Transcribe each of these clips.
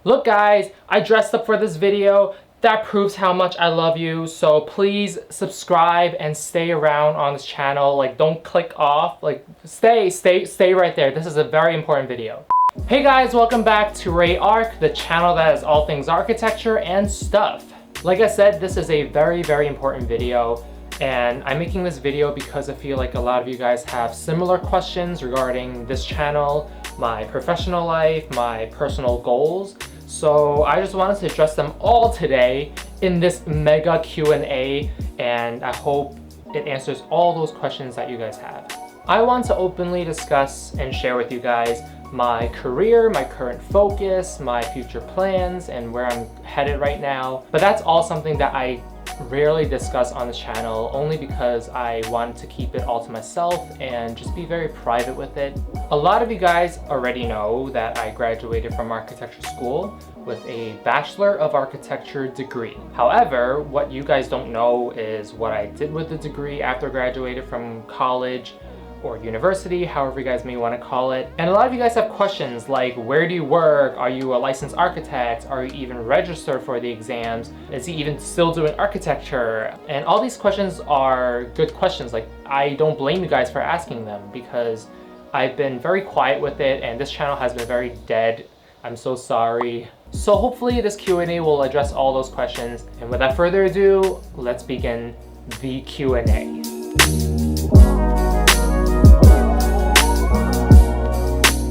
Look guys, I dressed up for this video. That proves how much I love you. So please subscribe and stay around on this channel. Like, don't click off. Like, stay right there. This is a very important video. Hey guys, welcome back to RayARCH, the channel that is all things architecture and stuff. Like I said, this is a very important video. And I'm making this video because I feel like a lot of you guys have similar questions regarding this channel, my professional life, my personal goals. So I just wanted to address them all today in this mega Q&A, and I hope it answers all those questions that you guys have. I want to openly discuss and share with you guys my career, my current focus, my future plans, and where I'm headed right now. But that's all something that I rarely discuss on this channel, only because I wanted to keep it all to myself and just be very private with it. A lot of you guys already know that I graduated from architecture school with a Bachelor of Architecture degree. However, what you guys don't know is what I did with the degree after I graduated from college or university, however you guys may want to call it. And a lot of you guys have questions like, where do you work? Are you a licensed architect? Are you even registered for the exams? Is he even still doing architecture? And all these questions are good questions. Like, I don't blame you guys for asking them because I've been very quiet with it and this channel has been very dead. I'm so sorry. So hopefully this Q&A will address all those questions. And without further ado, let's begin the Q&A.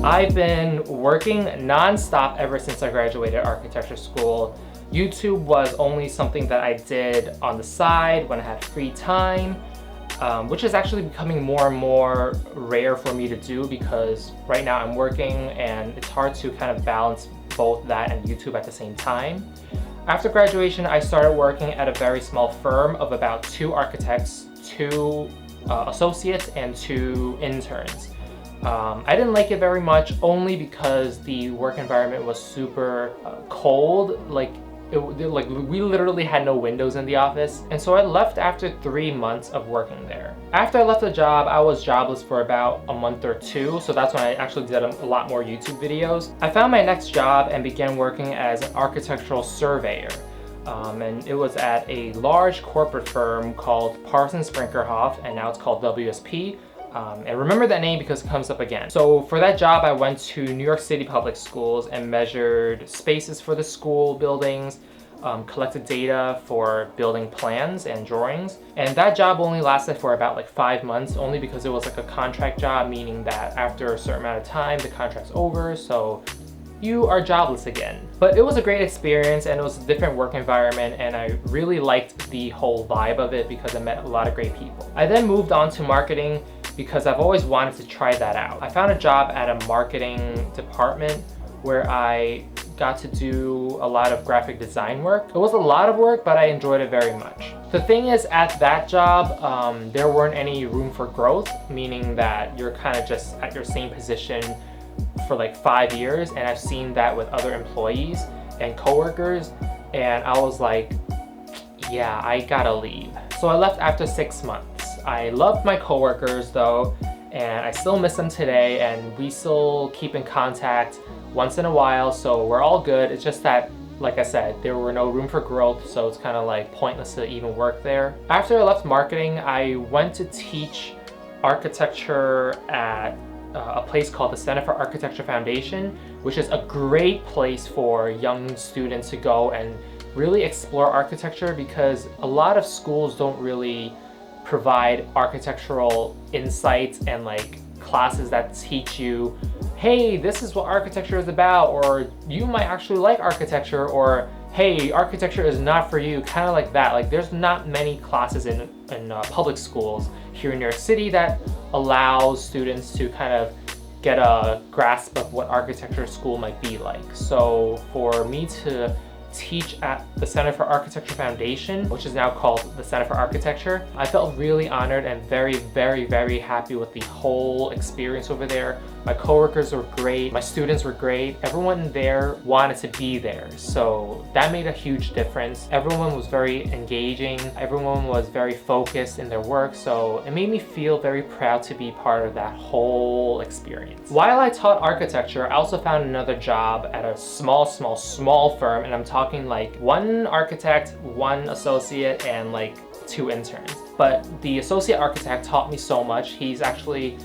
I've been working non-stop ever since I graduated architecture school. YouTube was only something that I did on the side when I had free time, which is actually becoming more and more rare for me to do because right now I'm working and it's hard to kind of balance both that and YouTube at the same time. After graduation, I started working at a very small firm of about 2 architects, 2 associates, and 2 interns. I didn't like it very much only because the work environment was super cold. Like we literally had no windows in the office, and so I left after 3 months of working there. After I left the job, I was jobless for about a month or 2, so that's when I actually did a lot more YouTube videos. I found my next job and began working as an architectural surveyor. And it was at a large corporate firm called Parsons Brinckerhoff, and now it's called WSP. And remember that name because it comes up again. So for that job, I went to New York City public schools and measured spaces for the school buildings, collected data for building plans and drawings. And that job only lasted for about like 5 months, only because it was like a contract job, meaning that after a certain amount of time, the contract's over, so you are jobless again. But it was a great experience and it was a different work environment, and I really liked the whole vibe of it because I met a lot of great people. I then moved on to marketing because I've always wanted to try that out. I found a job at a marketing department where I got to do a lot of graphic design work. It was a lot of work, but I enjoyed it very much. The thing is, at that job, there weren't any room for growth, meaning that you're kind of just at your same position for like 5 years, and I've seen that with other employees and coworkers, and I was like, yeah, I gotta leave. So I left after 6 months. I loved my coworkers though, and I still miss them today, and we still keep in contact once in a while, so we're all good. It's just that, like I said, there were no room for growth, so it's kind of like pointless to even work there. After I left marketing, I went to teach architecture at a place called the Center for Architecture Foundation, which is a great place for young students to go and really explore architecture, because a lot of schools don't really provide architectural insights and like classes that teach you, hey, this is what architecture is about, or you might actually like architecture, or hey, architecture is not for you, kind of like that. Like, there's not many classes in public schools here in New York City that allows students to kind of get a grasp of what architecture school might be like. So for me to teach at the Center for Architecture Foundation, which is now called the Center for Architecture, I felt really honored and very happy with the whole experience over there. My coworkers were great, my students were great, everyone there wanted to be there. So that made a huge difference. Everyone was very engaging, everyone was very focused in their work, so it made me feel very proud to be part of that whole experience. While I taught architecture, I also found another job at a small firm, and I'm talking like one architect, one associate, and like 2 interns. But the associate architect taught me so much. He's actually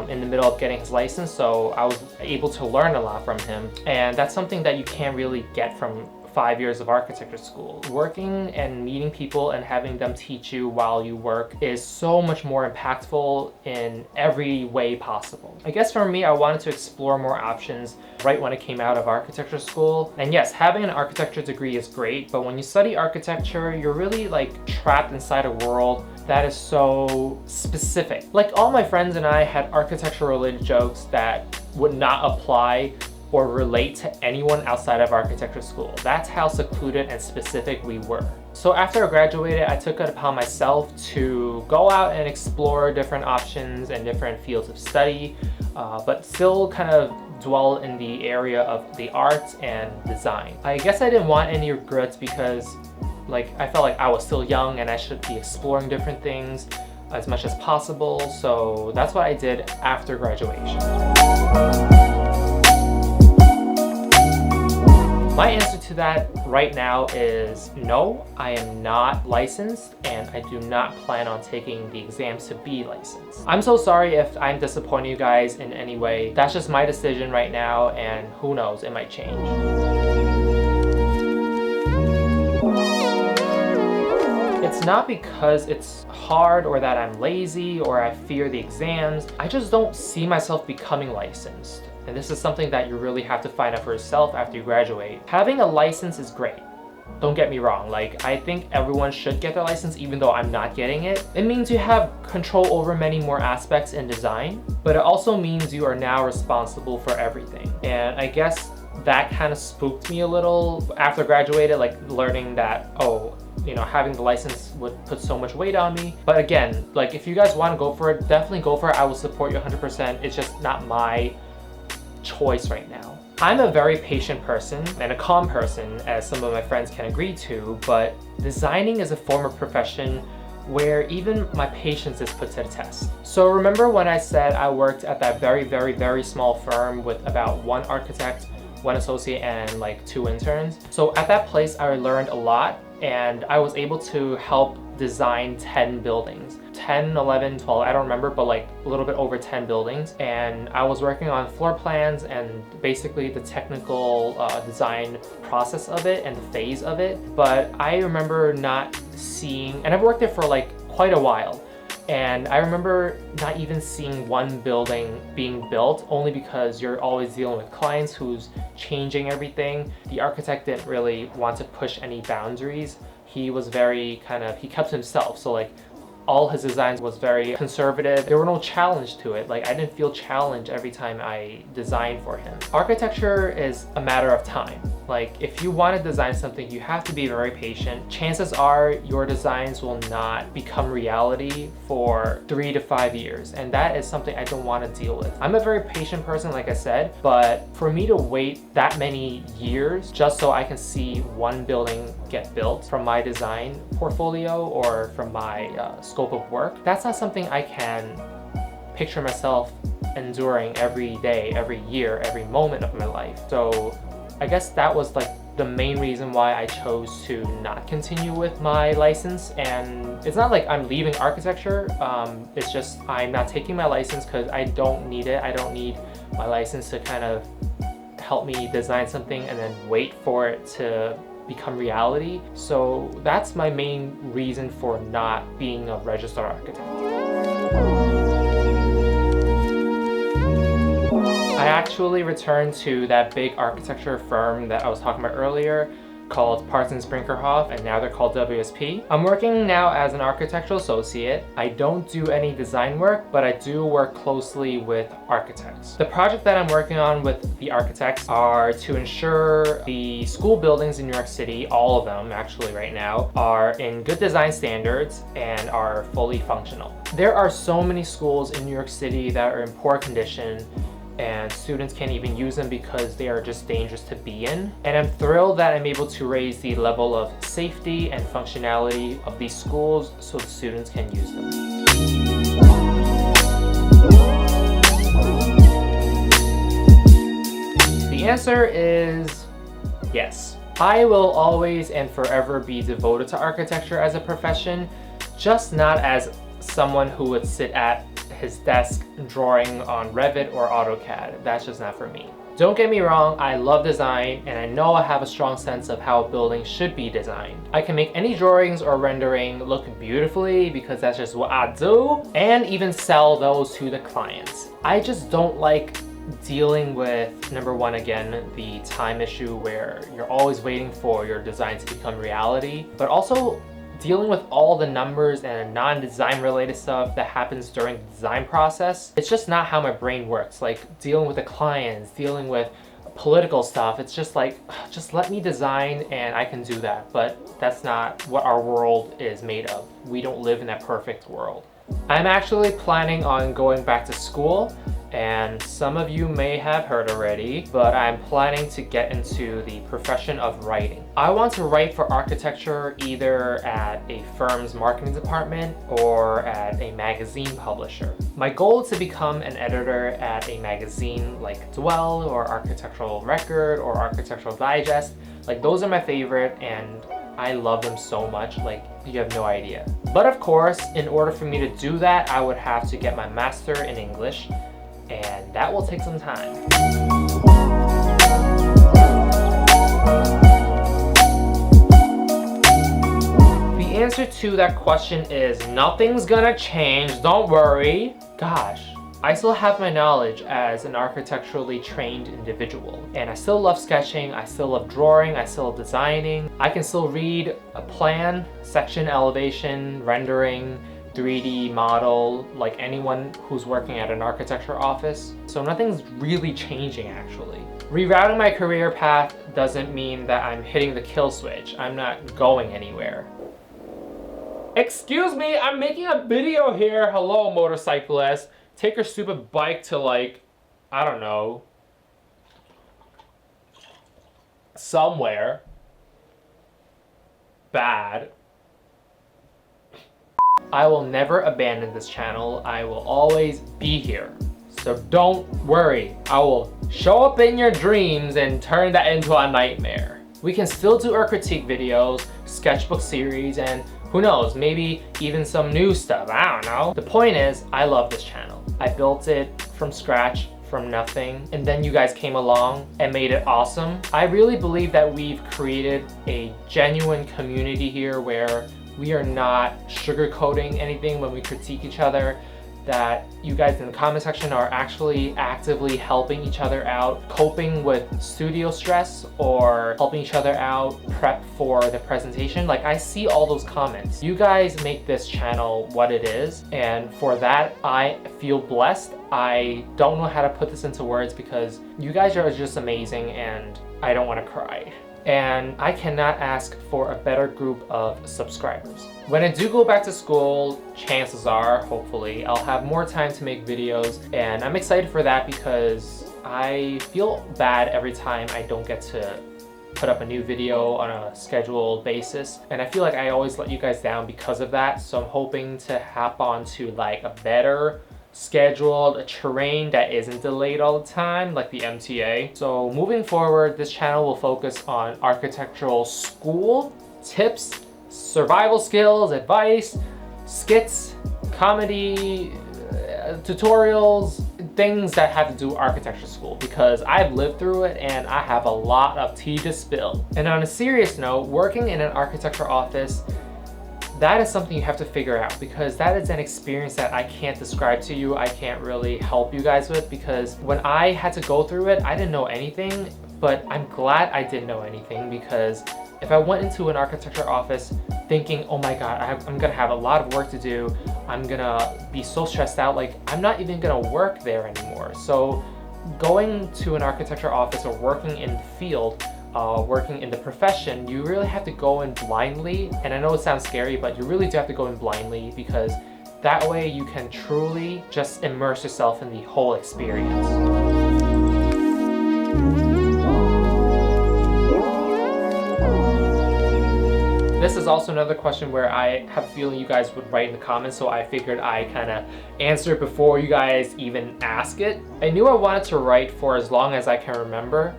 in the middle of getting his license, so I was able to learn a lot from him. And that's something that you can't really get from 5 years of architecture school. Working and meeting people and having them teach you while you work is so much more impactful in every way possible. I guess for me, I wanted to explore more options right when I came out of architecture school. And yes, having an architecture degree is great, but when you study architecture, you're really like trapped inside a world that is so specific. Like all my friends and I had architecture related jokes that would not apply or relate to anyone outside of architecture school. That's how secluded and specific we were. So after I graduated, I took it upon myself to go out and explore different options and different fields of study, but still kind of dwell in the area of the arts and design. I guess I didn't want any regrets because I felt like I was still young and I should be exploring different things as much as possible. So that's what I did after graduation. My answer to that right now is no, I am not licensed and I do not plan on taking the exams to be licensed. I'm so sorry if I'm disappointing you guys in any way. That's just my decision right now, and who knows, it might change. It's not because it's hard or that I'm lazy or I fear the exams. I just don't see myself becoming licensed. And this is something that you really have to find out for yourself after you graduate. Having a license is great. Don't get me wrong, I think everyone should get their license even though I'm not getting it. It means you have control over many more aspects in design, but it also means you are now responsible for everything. And I guess that kind of spooked me a little after graduated, learning that, having the license would put so much weight on me. But again, if you guys want to go for it, definitely go for it. I will support you 100%. It's just not my choice right now. I'm a very patient person and a calm person, as some of my friends can agree to, but designing is a form of profession where even my patience is put to the test. So remember when I said I worked at that very small firm with about 1 architect, 1 associate, and 2 interns? So at that place I learned a lot, and I was able to help design 10 buildings. 10, 11, 12, I don't remember, but a little bit over 10 buildings. And I was working on floor plans and basically the technical design process of it and the phase of it. But I remember not seeing, and I've worked there for quite a while, and I remember not even seeing 1 building being built, only because you're always dealing with clients who's changing everything. The architect didn't really want to push any boundaries. He was very he kept himself. So all his designs was very conservative. There were no challenge to it. I didn't feel challenged every time I designed for him. Architecture is a matter of time. If you want to design something, you have to be very patient. Chances are your designs will not become reality for 3 to 5 years, and that is something I don't want to deal with. I'm a very patient person, like I said, but for me to wait that many years just so I can see 1 building get built from my design portfolio or from my scope of work, that's not something I can picture myself enduring every day, every year, every moment of my life. So I guess that was the main reason why I chose to not continue with my license. And it's not I'm leaving architecture, it's just I'm not taking my license because I don't need it. I don't need my license to kind of help me design something and then wait for it to become reality. So that's my main reason for not being a registered architect. I actually returned to that big architecture firm that I was talking about earlier, called Parsons Brinckerhoff, and now they're called WSP. I'm working now as an architectural associate. I don't do any design work, but I do work closely with architects. The project that I'm working on with the architects are to ensure the school buildings in New York City, all of them actually right now, are in good design standards and are fully functional. There are so many schools in New York City that are in poor condition, and students can't even use them because they are just dangerous to be in. And I'm thrilled that I'm able to raise the level of safety and functionality of these schools so the students can use them. The answer is yes. I will always and forever be devoted to architecture as a profession, just not as someone who would sit at his desk drawing on Revit or AutoCAD. That's just not for me. Don't get me wrong, I love design and I know I have a strong sense of how a building should be designed. I can make any drawings or rendering look beautifully because that's just what I do, and even sell those to the clients. I just don't like dealing with, number one, again, the time issue where you're always waiting for your design to become reality, but also dealing with all the numbers and non-design related stuff that happens during the design process. It's just not how my brain works. Like dealing with the clients, dealing with political stuff, it's just like, just let me design and I can do that. But that's not what our world is made of. We don't live in that perfect world. I'm actually planning on going back to school, and some of you may have heard already, but I'm planning to get into the profession of writing. I want to write for architecture either at a firm's marketing department or at a magazine publisher. My goal is to become an editor at a magazine like Dwell or Architectural Record or Architectural Digest. Like, those are my favorite and I love them so much, like you have no idea. But of course, in order for me to do that, I would have to get my master in English, and that will take some time. The answer to that question is nothing's gonna change, don't worry. Gosh, I still have my knowledge as an architecturally trained individual, and I still love sketching, I still love drawing, I still love designing. I can still read a plan, section elevation, rendering, 3D model, like anyone who's working at an architecture office. So nothing's really changing actually. Rerouting my career path doesn't mean that I'm hitting the kill switch. I'm not going anywhere. Excuse me, I'm making a video here. Hello, motorcyclist. Take your stupid bike to, like, I don't know, somewhere bad. I will never abandon this channel. I will always be here. So don't worry. I will show up in your dreams and turn that into a nightmare. We can still do our critique videos, sketchbook series, and who knows, maybe even some new stuff. I don't know. The point is, I love this channel. I built it from scratch, from nothing, and then you guys came along and made it awesome. I really believe that we've created a genuine community here where we are not sugarcoating anything when we critique each other, that you guys in the comment section are actually actively helping each other out, coping with studio stress or helping each other out prep for the presentation. Like, I see all those comments. You guys make this channel what it is, and for that I feel blessed. I don't know how to put this into words because you guys are just amazing and I don't want to cry. And I cannot ask for a better group of subscribers. When I do go back to school, chances are, hopefully, I'll have more time to make videos, and I'm excited for that because I feel bad every time I don't get to put up a new video on a scheduled basis, and I feel like I always let you guys down because of that. So I'm hoping to hop on to like a better scheduled terrain that isn't delayed all the time, like the MTA. So moving forward, this channel will focus on architectural school tips, survival skills, advice, skits, comedy, tutorials, things that have to do with architecture school, because I've lived through it and I have a lot of tea to spill. And on a serious note, working in an architecture office, that is something you have to figure out, because that is an experience that I can't describe to you. I can't really help you guys with, because when I had to go through it, I didn't know anything, but I'm glad I didn't know anything, because if I went into an architecture office thinking, oh my God, I'm gonna have a lot of work to do, I'm gonna be so stressed out, like I'm not even gonna work there anymore. So going to an architecture office or working in the field, working in the profession, you really have to go in blindly. And I know it sounds scary, but you really do have to go in blindly, because that way you can truly just immerse yourself in the whole experience. This is also another question where I have a feeling you guys would write in the comments, so I figured I kind of answer it before you guys even ask it. I knew I wanted to write for as long as I can remember.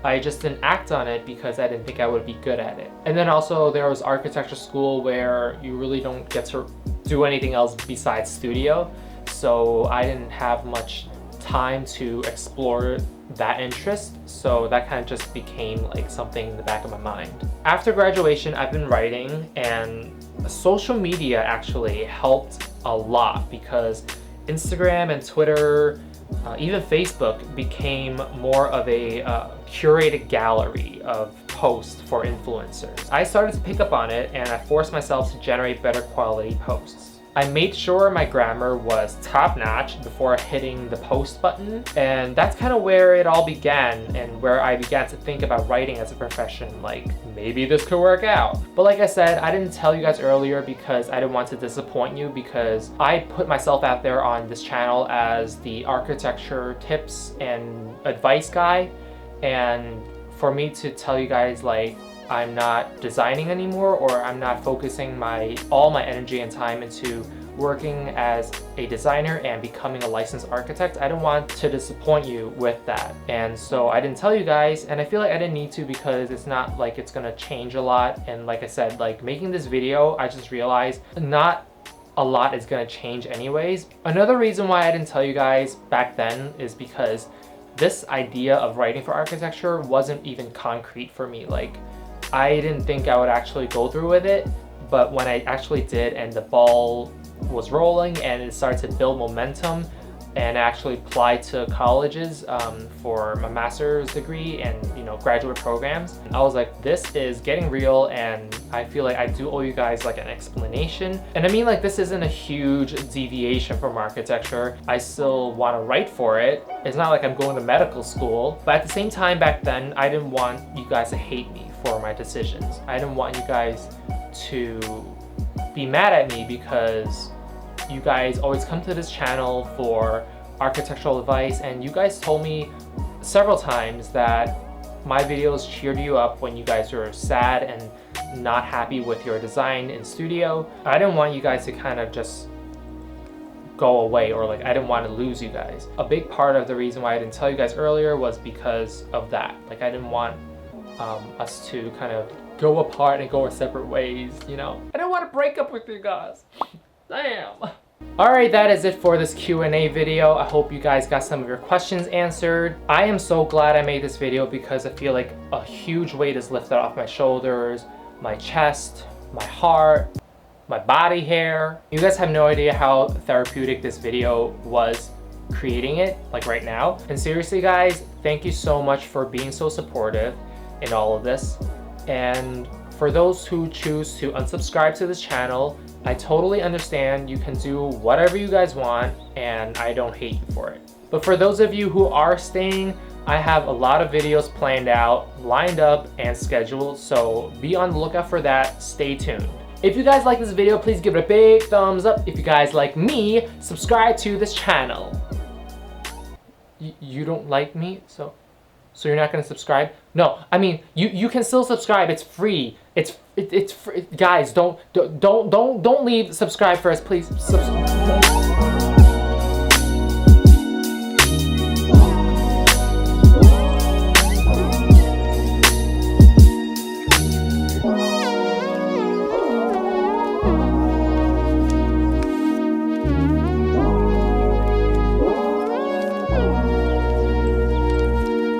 I just didn't act on it because I didn't think I would be good at it. And then also there was architecture school where you really don't get to do anything else besides studio. So I didn't have much time to explore that interest. So that kind of just became like something in the back of my mind. After graduation, I've been writing, and social media actually helped a lot because Instagram and Twitter, even Facebook became more of a curated gallery of posts for influencers. I started to pick up on it, and I forced myself to generate better quality posts. I made sure my grammar was top-notch before hitting the post button, and that's kind of where it all began and where I began to think about writing as a profession, like maybe this could work out. But like I said, I didn't tell you guys earlier because I didn't want to disappoint you, because I put myself out there on this channel as the architecture tips and advice guy, and for me to tell you guys like I'm not designing anymore, or I'm not focusing all my energy and time into working as a designer and becoming a licensed architect, I don't want to disappoint you with that. And so I didn't tell you guys, and I feel like I didn't need to because it's not like it's gonna change a lot. And like I said, like making this video, I just realized not a lot is gonna change anyways. Another reason why I didn't tell you guys back then is because this idea of writing for architecture wasn't even concrete for me. Like, I didn't think I would actually go through with it, but when I actually did and the ball was rolling and it started to build momentum, and I actually applied to colleges for my master's degree and graduate programs, I was like, this is getting real, and I feel like I do owe you guys like an explanation. And I mean, like, this isn't a huge deviation from architecture. I still want to write for it. It's not like I'm going to medical school, but at the same time back then, I didn't want you guys to hate me for my decisions. I didn't want you guys to be mad at me because you guys always come to this channel for architectural advice, and you guys told me several times that my videos cheered you up when you guys were sad and not happy with your design in studio. I didn't want you guys to kind of just go away, or like I didn't want to lose you guys. A big part of the reason why I didn't tell you guys earlier was because of that. Like, I didn't want us to kind of go apart and go our separate ways, I didn't want to break up with you guys. Damn. Alright, that is it for this Q&A video. I hope you guys got some of your questions answered. I am so glad I made this video because I feel like a huge weight is lifted off my shoulders, my chest, my heart, my body hair. You guys have no idea how therapeutic this video was creating it, like right now. And seriously guys, thank you so much for being so supportive in all of this. And for those who choose to unsubscribe to this channel, I totally understand. You can do whatever you guys want, and I don't hate you for it. But for those of you who are staying, I have a lot of videos planned out, lined up, and scheduled, so be on the lookout for that. Stay tuned. If you guys like this video, please give it a big thumbs up. If you guys like me, subscribe to this channel. You don't like me, so you're not gonna subscribe? No, I mean, you can still subscribe. It's free. It's free. Guys, don't leave. Subscribe first, please.